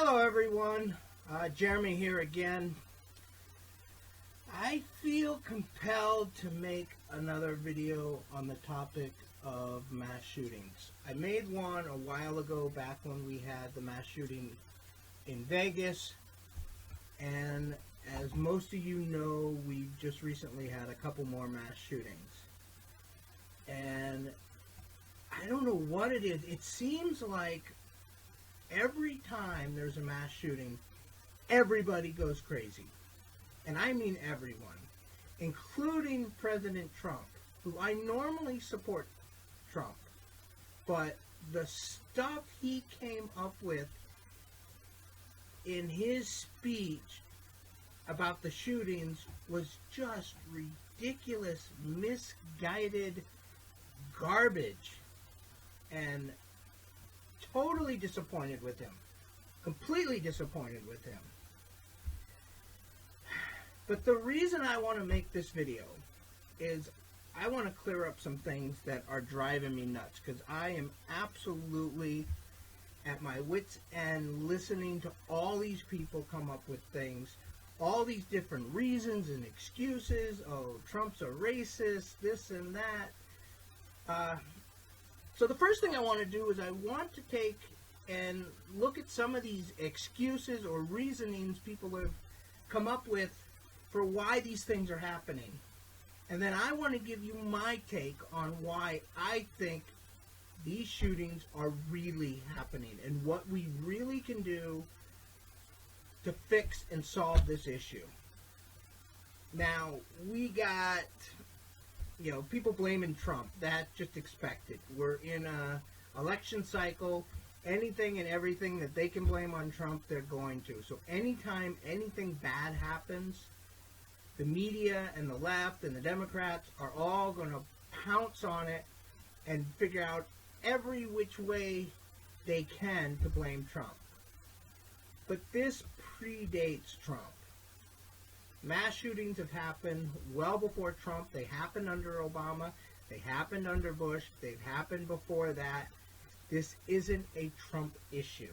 Hello everyone, Jeremy here again. I feel compelled to make another video on the topic of mass shootings. I made one a while ago back when we had the mass shooting in Vegas, and as most of you know, we just recently had a couple more mass shootings. And I don't know what it is. It seems like every time there's a mass shooting, everybody goes crazy. And I mean everyone, including President Trump, who I normally support Trump. But the stuff he came up with in his speech about the shootings was just ridiculous, misguided garbage. And totally disappointed with him. Completely disappointed with him. But the reason I want to make this video is I want to clear up some things that are driving me nuts, because I am absolutely at my wits' end listening to all these people come up with things, all these different reasons and excuses. Oh, Trump's a racist, this and that. So the first thing I want to do is I want to take and look at some of these excuses or reasonings people have come up with for why these things are happening. And then I want to give you my take on why I think these shootings are really happening and what we really can do to fix and solve this issue. Now, we got, people blaming Trump. That's just expected. We're in a election cycle. Anything and everything that they can blame on Trump, they're going to. So anytime anything bad happens, the media and the left and the Democrats are all going to pounce on it and figure out every which way they can to blame Trump. But this predates Trump. Mass shootings have happened well before Trump. They happened under Obama. They happened under Bush. They've happened before that. This isn't a Trump issue.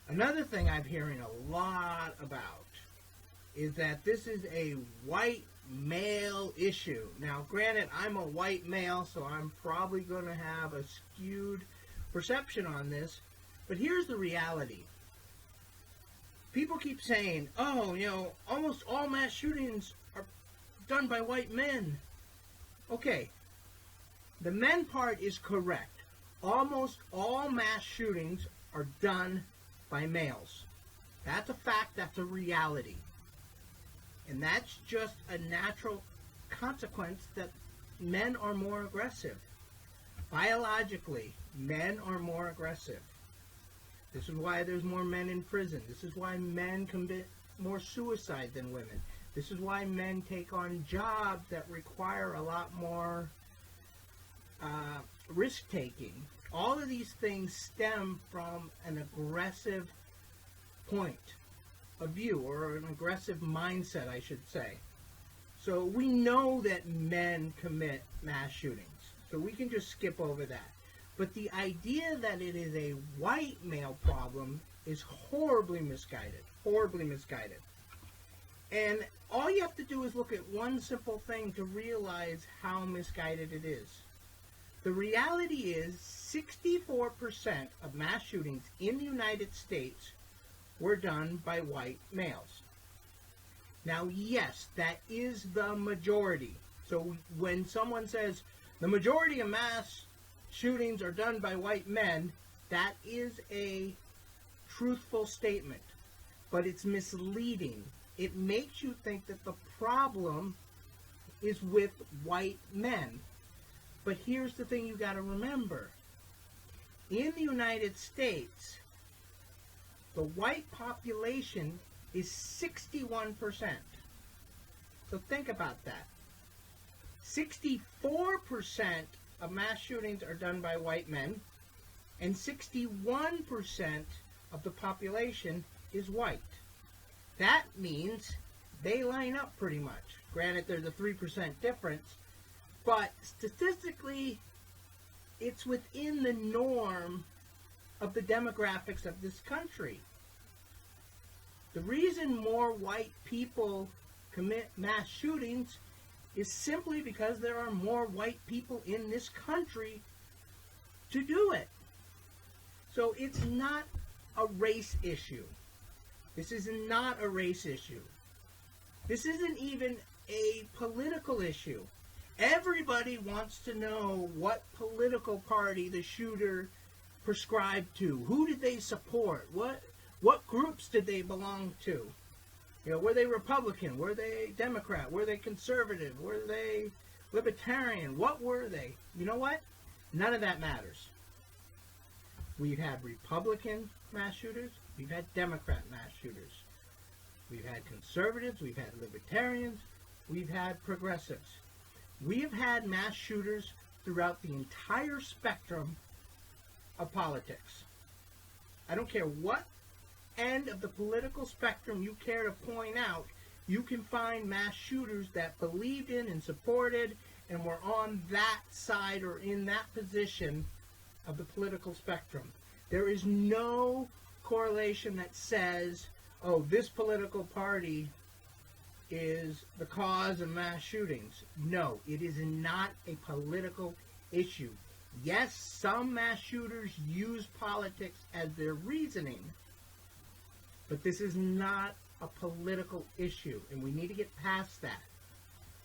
Another thing I'm hearing a lot about is that this is a white male issue. Now, granted, I'm a white male, so I'm probably going to have a skewed perception on this. But here's the reality. People keep saying, almost all mass shootings are done by white men. Okay, the men part is correct. Almost all mass shootings are done by males. That's a fact, that's a reality. And that's just a natural consequence that men are more aggressive. Biologically, men are more aggressive. This is why there's more men in prison. This is why men commit more suicide than women. This is why men take on jobs that require a lot more risk-taking. All of these things stem from an aggressive point of view, or an aggressive mindset, I should say. So we know that men commit mass shootings. So we can just skip over that. But the idea that it is a white male problem is horribly misguided. Horribly misguided. And all you have to do is look at one simple thing to realize how misguided it is. The reality is 64% of mass shootings in the United States were done by white males. Now, yes, that is the majority. So when someone says the majority of mass shootings are done by white men, that is a truthful statement, but it's misleading. It makes you think that the problem is with white men. But here's the thing you got to remember. In the United States, the white population is 61%. So think about that. 64% of mass shootings are done by white men, and 61% of the population is white. That means they line up pretty much. Granted, there's a 3% difference, but statistically, it's within the norm of the demographics of this country. The reason more white people commit mass shootings is simply because there are more white people in this country to do it. So it's not a race issue. This is not a race issue. This isn't even a political issue. Everybody wants to know what political party the shooter prescribed to. Who did they support? What groups did they belong to? You know, were they Republican? Were they Democrat? Were they conservative? Were they libertarian? What were they? You know what? None of that matters. We've had Republican mass shooters. We've had Democrat mass shooters. We've had conservatives. We've had libertarians. We've had progressives. We have had mass shooters throughout the entire spectrum of politics. I don't care what end of the political spectrum you care to point out, you can find mass shooters that believed in and supported and were on that side or in that position of the political spectrum. There is no correlation that says, oh, this political party is the cause of mass shootings. No, it is not a political issue. Yes, some mass shooters use politics as their reasoning, but this is not a political issue, and we need to get past that.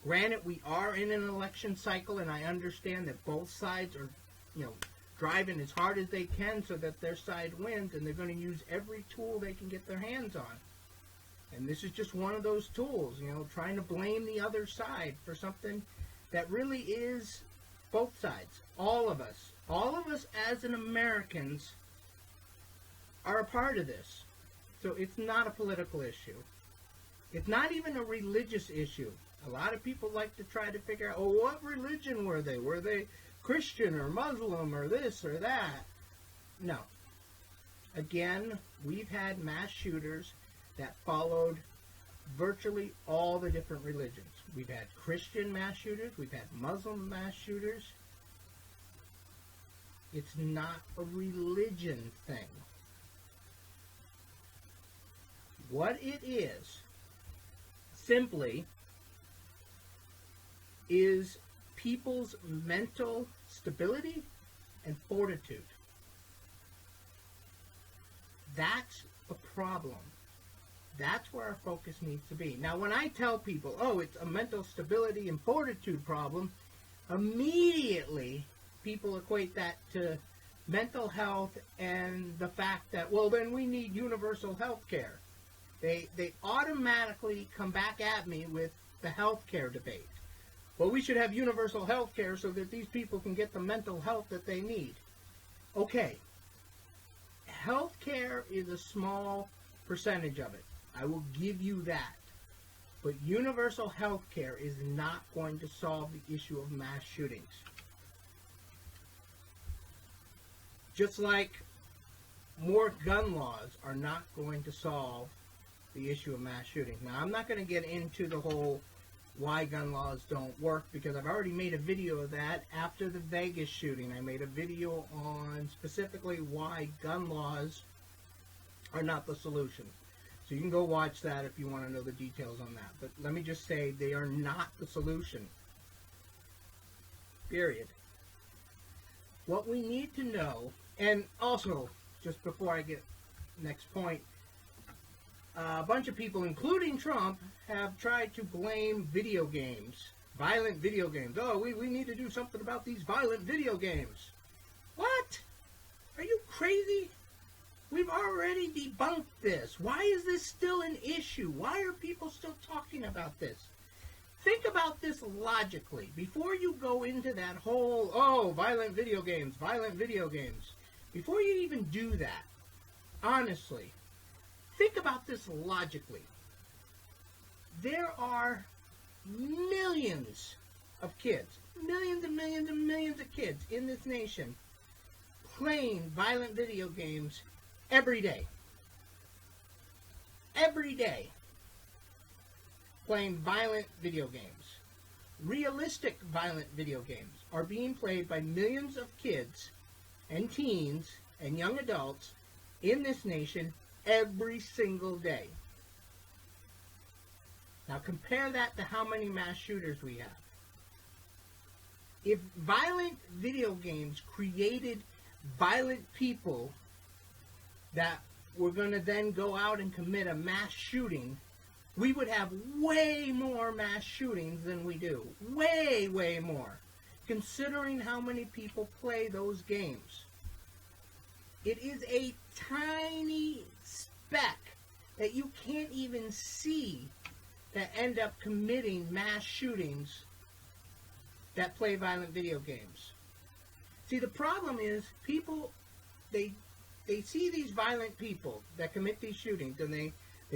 Granted, we are in an election cycle, and I understand that both sides are, driving as hard as they can so that their side wins, and they're going to use every tool they can get their hands on. And this is just one of those tools, trying to blame the other side for something that really is both sides. All of us as an Americans are a part of this. So it's not a political issue. It's not even a religious issue. A lot of people like to try to figure out, what religion were they? Were they Christian or Muslim or this or that? No. Again, we've had mass shooters that followed virtually all the different religions. We've had Christian mass shooters. We've had Muslim mass shooters. It's not a religion thing. What it is, simply, is people's mental stability and fortitude. That's the problem. That's where our focus needs to be. Now, when I tell people, it's a mental stability and fortitude problem, immediately people equate that to mental health and the fact that, then we need universal health care. They automatically come back at me with the health care debate. Well, we should have universal health care so that these people can get the mental health that they need. Okay. Health care is a small percentage of it. I will give you that. But universal health care is not going to solve the issue of mass shootings. Just like more gun laws are not going to solve the issue of mass shootings. Now, I'm not going to get into the whole why gun laws don't work, because I've already made a video of that after the Vegas shooting. I made a video on specifically why gun laws are not the solution. So you can go watch that if you want to know the details on that. But let me just say, they are not the solution. Period. What we need to know, and also, just before I get next point, a bunch of people, including Trump, have tried to blame video games, violent video games. We need to do something about these violent video games. What? Are you crazy? We've already debunked this. Why is this still an issue? Why are people still talking about this? Think about this logically. Before you go into that whole, violent video games. Before you even do that, honestly, think about this logically. There are millions of kids, millions and millions and millions of kids in this nation playing violent video games every day. Every day. Playing violent video games. Realistic violent video games are being played by millions of kids and teens and young adults in this nation every single day. Now compare that to how many mass shooters we have. If violent video games created violent people that were going to then go out and commit a mass shooting, we would have way more mass shootings than we do. Way, way more. Considering how many people play those games. It is a tiny speck that you can't even see that end up committing mass shootings that play violent video games. See, the problem is people, they see these violent people that commit these shootings, and they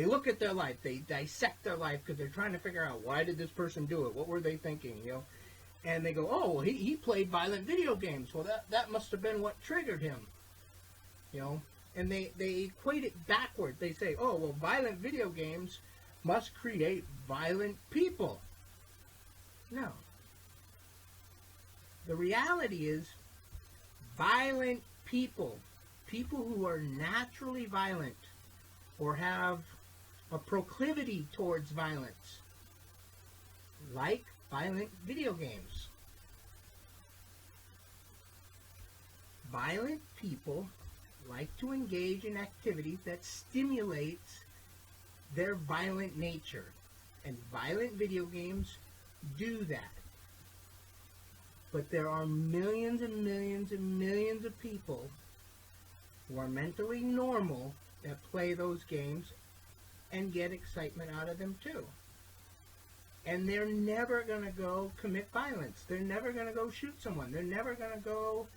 look at their life, they dissect their life because they're trying to figure out, why did this person do it? What were they thinking, you know? And they go, oh, well, he played violent video games. Well, that must have been what triggered him, you know? And they equate it backwards. They say, oh, well, violent video games must create violent people. No. The reality is, violent people, people who are naturally violent or have a proclivity towards violence, like violent video games. Violent people like to engage in activities that stimulates their violent nature, and violent video games do that. But there are millions and millions and millions of people who are mentally normal that play those games and get excitement out of them too. And they're never going to go commit violence. They're never going to go shoot someone. They're never going to go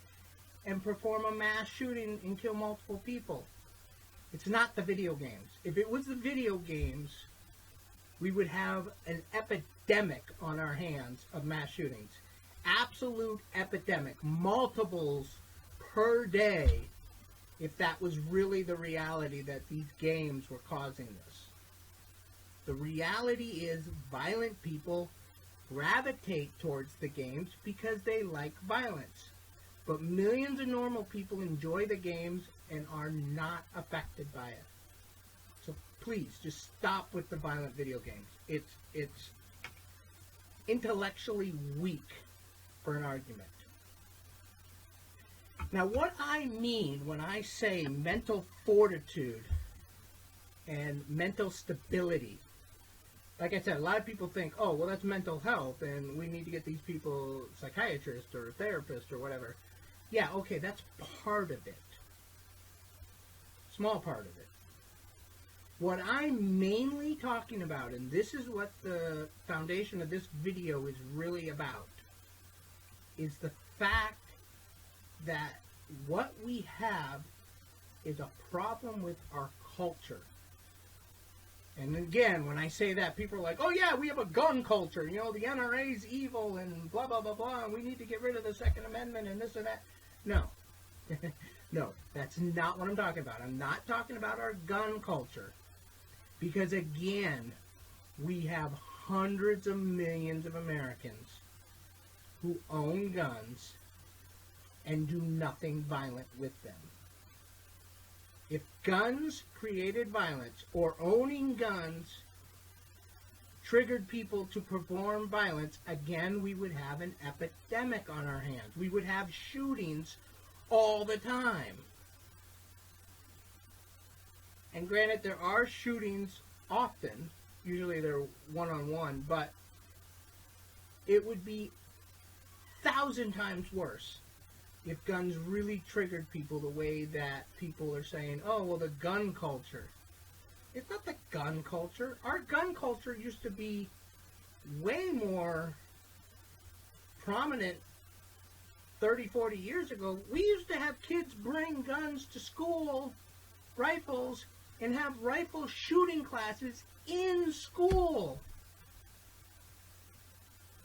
and perform a mass shooting and kill multiple people. It's not the video games. If it was the video games, we would have an epidemic on our hands of mass shootings. Absolute epidemic. Multiples per day, if that was really the reality that these games were causing this. The reality is violent people gravitate towards the games because they like violence. But millions of normal people enjoy the games and are not affected by it. So please, just stop with the violent video games. It's intellectually weak for an argument. Now, what I mean when I say mental fortitude and mental stability, like I said, a lot of people think, oh, well, that's mental health, and we need to get these people psychiatrists or therapists or whatever. Yeah, okay, that's part of it. Small part of it. What I'm mainly talking about, and this is what the foundation of this video is really about, is the fact that what we have is a problem with our culture. And again, when I say that, people are like, oh yeah, we have a gun culture. You know, the NRA's evil and blah, blah, blah, blah, and we need to get rid of the Second Amendment and this and that. No. No, that's not what I'm talking about. I'm not talking about our gun culture. Because again, we have hundreds of millions of Americans who own guns and do nothing violent with them. If guns created violence, or owning guns triggered people to perform violence, again, we would have an epidemic on our hands. We would have shootings all the time. And granted, there are shootings often. Usually they're one-on-one, but it would be 1,000 times worse if guns really triggered people the way that people are saying, oh, well, the gun culture. It's not the gun culture. Our gun culture used to be way more prominent 30, 40 years ago. We used to have kids bring guns to school, rifles, and have rifle shooting classes in school.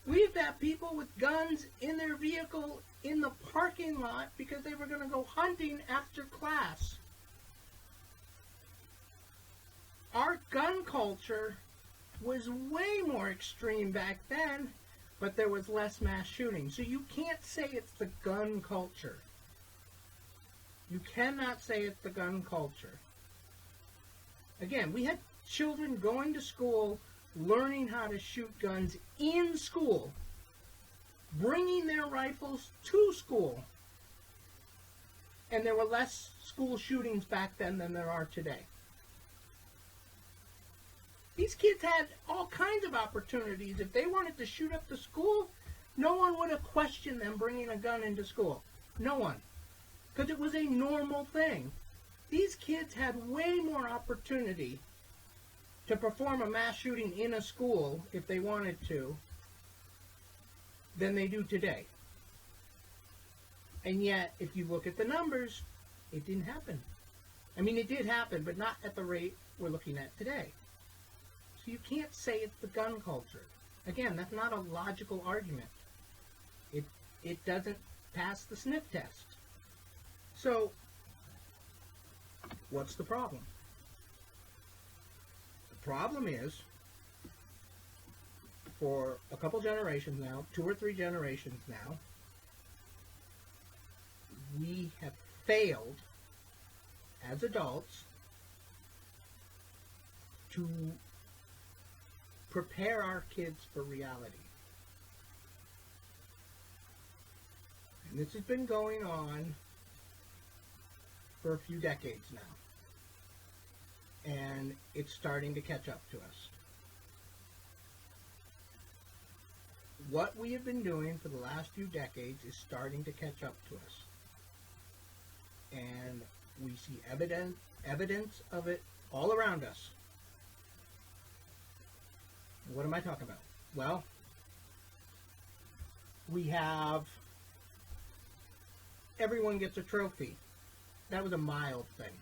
We've got people with guns in their vehicle in the parking lot because they were going to go hunting after class. Our gun culture was way more extreme back then, but there was less mass shooting. So you can't say it's the gun culture. You cannot say it's the gun culture. Again, we had children going to school learning how to shoot guns in school, bringing their rifles to school. And there were less school shootings back then than there are today. These kids had all kinds of opportunities. If they wanted to shoot up the school, no one would have questioned them bringing a gun into school. No one. Because it was a normal thing. These kids had way more opportunity to perform a mass shooting in a school, if they wanted to, than they do today. And yet, if you look at the numbers, it didn't happen. I mean, it did happen, but not at the rate we're looking at today. So you can't say it's the gun culture. Again, that's not a logical argument. It doesn't pass the sniff test. So, what's the problem? The problem is, for a couple generations now, 2 or 3 generations now, we have failed as adults to prepare our kids for reality. And this has been going on for a few decades now. And it's starting to catch up to us. What we have been doing for the last few decades is starting to catch up to us. And we see evidence of it all around us. What am I talking about? Well, we have everyone gets a trophy. That was a mild thing.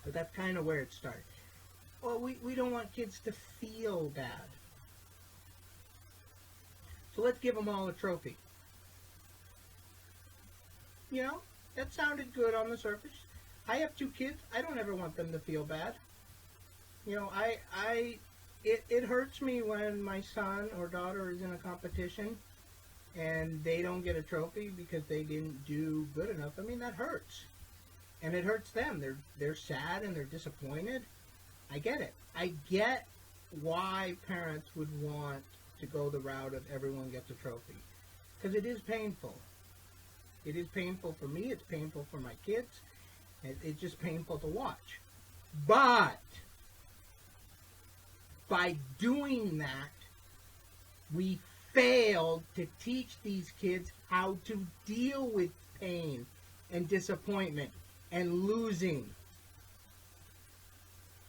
But that's kind of where it started. Well, we don't want kids to feel bad. So let's give them all a trophy. You know, that sounded good on the surface. I have 2 kids. I don't ever want them to feel bad. You know, it hurts me when my son or daughter is in a competition and they don't get a trophy because they didn't do good enough. I mean, that hurts. And it hurts them. They're sad and they're disappointed. I get it. I get why parents would want to go the route of everyone gets a trophy. Because it is painful. It is painful for me. It's painful for my kids. It's just painful to watch. But by doing that, we failed to teach these kids how to deal with pain and disappointment and losing.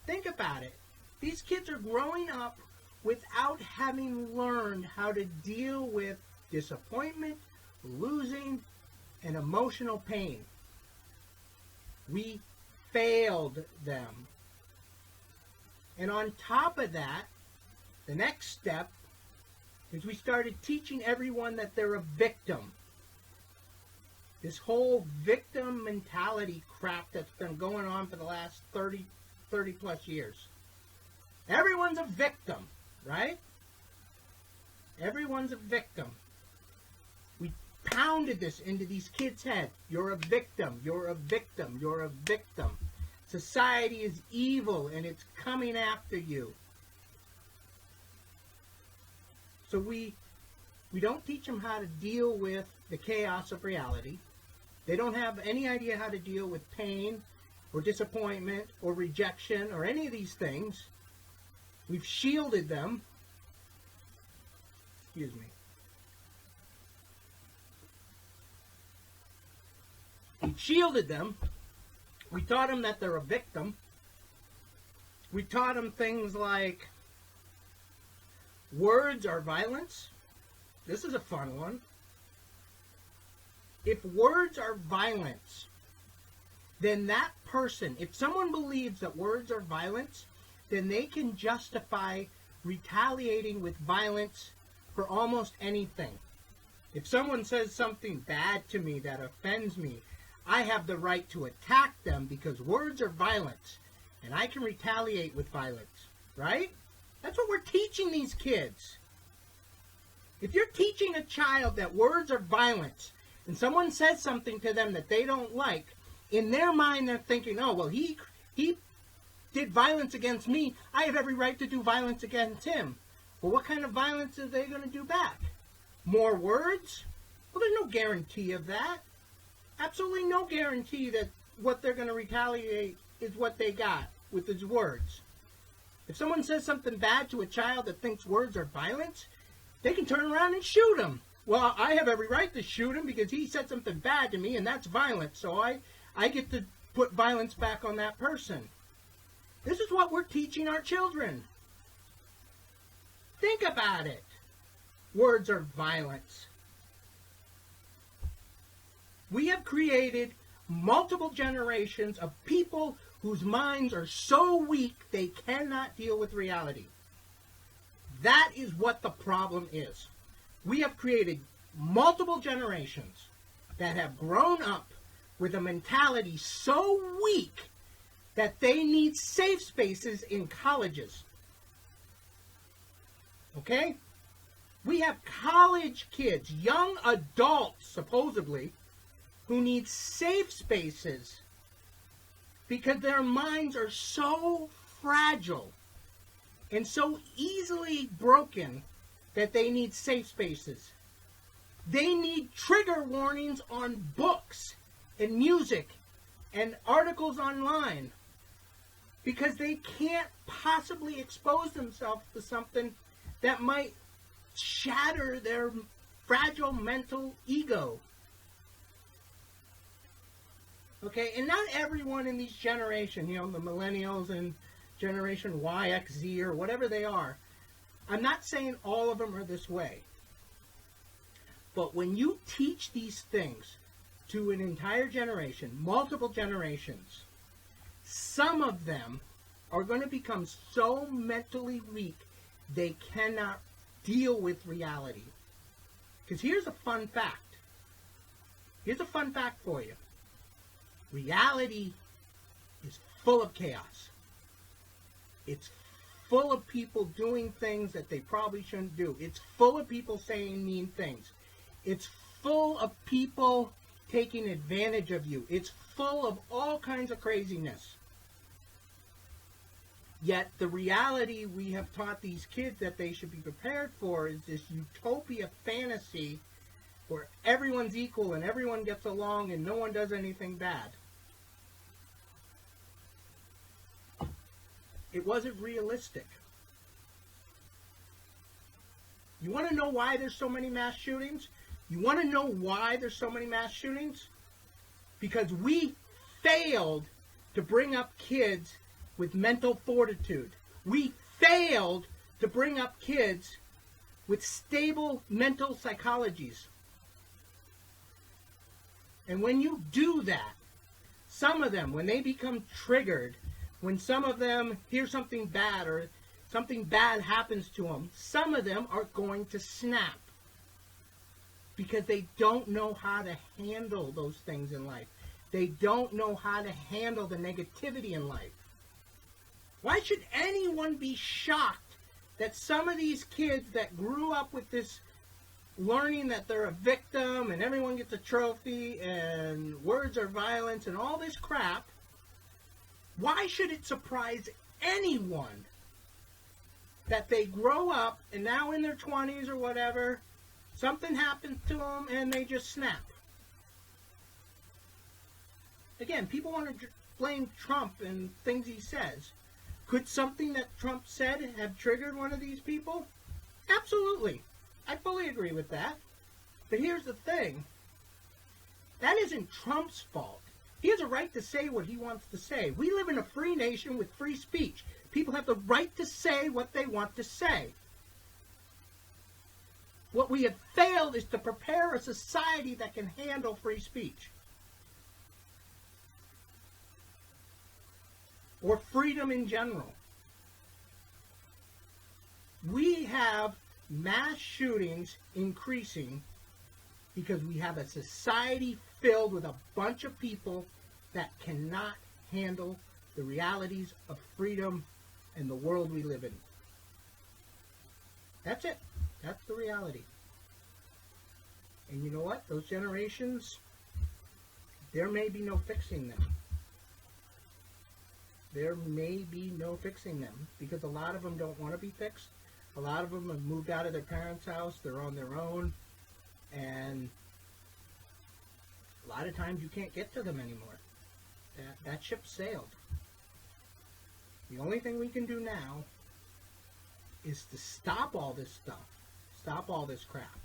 Think about it. These kids are growing up without having learned how to deal with disappointment, losing, and emotional pain. We failed them. And on top of that, the next step is we started teaching everyone that they're a victim. This whole victim mentality crap that's been going on for the last 30 plus years. Everyone's a victim, right? Everyone's a victim. We pounded this into these kids' heads. You're a victim. You're a victim. You're a victim. Society is evil and it's coming after you. So we don't teach them how to deal with the chaos of reality. They don't have any idea how to deal with pain or disappointment or rejection or any of these things. We've shielded them. Excuse me. We've shielded them. We taught them that they're a victim. We taught them things like words are violence. This is a fun one. If words are violence, then that person, if someone believes that words are violence, then they can justify retaliating with violence for almost anything. If someone says something bad to me that offends me, I have the right to attack them because words are violence, and I can retaliate with violence, right? That's what we're teaching these kids. If you're teaching a child that words are violence, and someone says something to them that they don't like, in their mind they're thinking, oh, well, he did violence against me, I have every right to do violence against him. Well, what kind of violence are they going to do back? More words? Well, there's no guarantee of that. Absolutely no guarantee that what they're going to retaliate is what they got with his words. If someone says something bad to a child that thinks words are violence, they can turn around and shoot him. Well, I have every right to shoot him because he said something bad to me, and that's violence. So I get to put violence back on that person. This is what we're teaching our children. Think about it. Words are violence. We have created multiple generations of people whose minds are so weak they cannot deal with reality. That is what the problem is. We have created multiple generations that have grown up with a mentality so weak that they need safe spaces in colleges. Okay? We have college kids, young adults, supposedly, who need safe spaces because their minds are so fragile and so easily broken that they need safe spaces. They need trigger warnings on books and music and articles online because they can't possibly expose themselves to something that might shatter their fragile mental ego. Okay, and not everyone in each generation, you know, the millennials and Generation Y, X, Z, or whatever they are, I'm not saying all of them are this way. But when you teach these things to an entire generation, multiple generations, some of them are going to become so mentally weak they cannot deal with reality. Because here's a fun fact. Here's a fun fact for you. Reality is full of chaos. It's full of people doing things that they probably shouldn't do. It's full of people saying mean things. It's full of people taking advantage of you. It's full of all kinds of craziness. Yet the reality we have taught these kids that they should be prepared for is this utopia fantasy where everyone's equal and everyone gets along and no one does anything bad. It wasn't realistic. You want to know why there's so many mass shootings? You want to know why there's so many mass shootings? Because we failed to bring up kids with mental fortitude. We failed to bring up kids with stable mental psychologies. And when you do that, some of them, when they become triggered, when some of them hear something bad or something bad happens to them, some of them are going to snap because they don't know how to handle those things in life. They don't know how to handle the negativity in life. Why should anyone be shocked that some of these kids that grew up with this learning that they're a victim and everyone gets a trophy and words are violence and all this crap, why should it surprise anyone that they grow up and now in their 20s or whatever, something happens to them and they just snap? Again, people want to blame Trump and things he says. Could something that Trump said have triggered one of these people? Absolutely. I fully agree with that. But here's the thing. That isn't Trump's fault. He has a right to say what he wants to say. We live in a free nation with free speech. People have the right to say what they want to say. What we have failed is to prepare a society that can handle free speech. Or freedom in general. We have mass shootings increasing because we have a society filled with a bunch of people that cannot handle the realities of freedom and the world we live in. That's it. That's the reality. And you know what? Those generations, there may be no fixing them. there may be no fixing them, because a lot of them don't want to be fixed. A lot of them have moved out of their parents' house, they're on their own, and a lot of times you can't get to them anymore. That ship sailed. The only thing we can do now is to stop all this stuff, stop all this crap,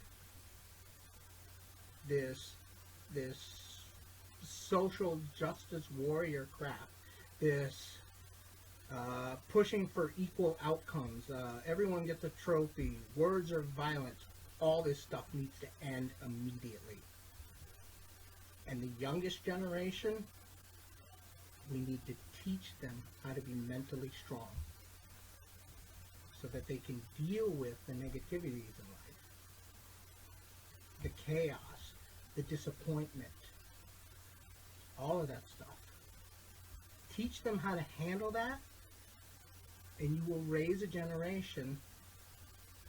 this social justice warrior crap, this pushing for equal outcomes, everyone gets a trophy, words of violence. All this stuff needs to end immediately. And the youngest generation, we need to teach them how to be mentally strong so that they can deal with the negativities in life, the chaos, the disappointment, all of that stuff. Teach them how to handle that, and you will raise a generation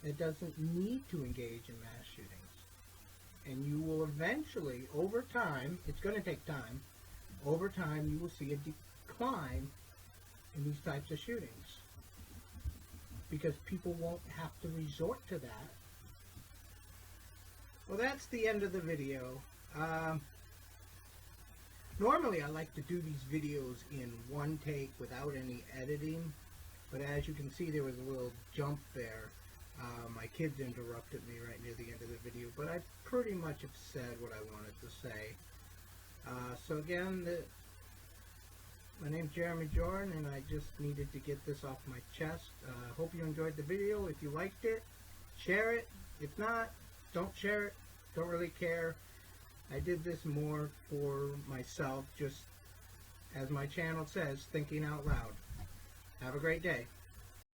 that doesn't need to engage in mass shootings. And you will eventually, over time, it's going to take time, over time you will see a decline in these types of shootings. Because people won't have to resort to that. Well, that's the end of the video. Normally I like to do these videos in one take without any editing, but as you can see there was a little jump there. My kids interrupted me right near the end of the video, but I pretty much have said what I wanted to say. So again, my name's Jeremy Jordan, and I just needed to get this off my chest. Hope you enjoyed the video. If you liked it, share it. If not, don't share it. Don't really care. I did this more for myself, just as my channel says, thinking out loud. Have a great day.